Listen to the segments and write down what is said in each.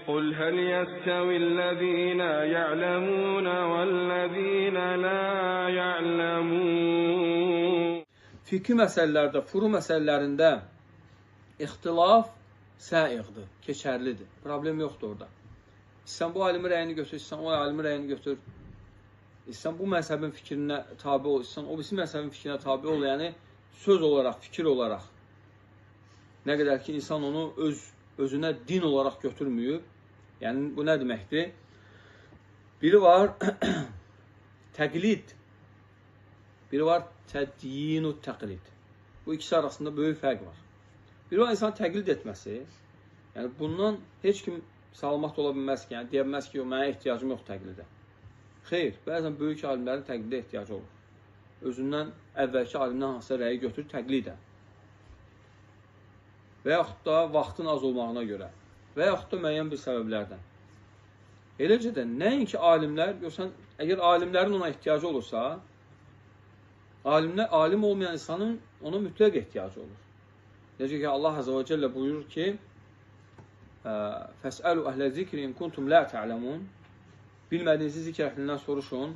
قُلْ هَلْ يَسْتَوِي الَّذ۪ينَ يَعْلَمُونَ وَالَّذ۪ينَ لَا يَعْلَمُونَ. Fikri məsələlərdə, furu məsələlərində ixtilaf səiqdir, keçərlidir. Problem yoxdur orada. İstəsən bu alimin rəyini götür, istəsən o alimin rəyini götür. İstəsən bu məzhəbin fikrinə tabi ol, istəsən o birisi məzhəbin fikrinə tabi ol. Yəni söz olaraq, fikir olaraq. Nə qədər ki, insan onu özünə din olaraq götürməyib. Yəni bu nə deməkdir? Biri var təqlid, biri var tədyinu təqlid. Bu ikisi arasında böyük fərq var. Biri var insan təqlid etməsi. Yəni bundan heç kim salamat ola bilməz ki, yəni deyə bilməz ki, mənə ehtiyacım yox təqlidə. Xeyr, bəzən böyük alimlərin təqlidə ehtiyacı olur. Özündən əvvəlki alimdən hansısa rəyi götürür təqlidə. Və yaxud da vaxtın az olmağına görə. Və yaxud da müəyyən bir səbəblərdən. Eləcə də nəinki alimlər, görsən, əgər alimlərin ona ehtiyacı olursa, alim olmayan insanın ona mütləq ehtiyacı olur. Necə ki, Allah Azə və Cəllə buyurur ki, فَاسْأَلُوا أَهْلَ الذِّكْرِ إِنْ كُنْتُمْ لَا تَعْلَمُونَ. Bilmədiyinizi zikr əhlindən soruşun,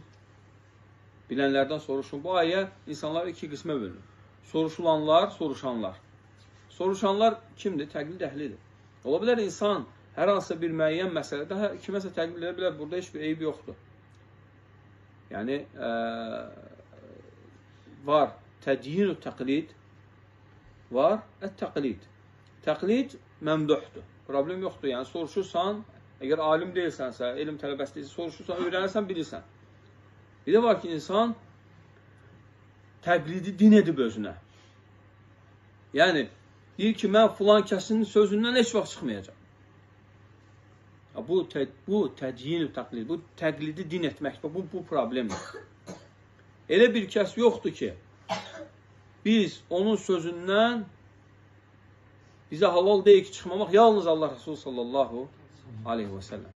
bilənlərdən soruşun. Bu ayə insanlar iki qismə bölünür. Soruşulanlar, soruşanlar. Soruşanlar kimdir? Təqlid əhlidir. Ola bilər insan hər hansısa bir müəyyən məsələdə kiməsə təqlid edə bilər, burada heç bir eyb yoxdur. Yəni, var tədyinu təqlid, var ət-təqlid. Təqlid məmduhdur. Problem yoxdur. Yəni, soruşursan, əgər alim deyilsənsə, elm tələbəsi deyilsən, soruşursan, öyrənirsən, bilirsən. Bir də var ki, insan təqlidi din edib özünə. Yəni, deyir ki, mən filan kəsinin sözündən heç vaxt çıxmayacaq. Bu tədyinu təqlid, bu təqlidi din etməkdir. Bu problemdir. Elə bir kəs yoxdur ki, biz onun sözündən bizə halal deyil ki, çıxmamaq yalnız Allah Resulü sallallahu aleyhi və səlləm.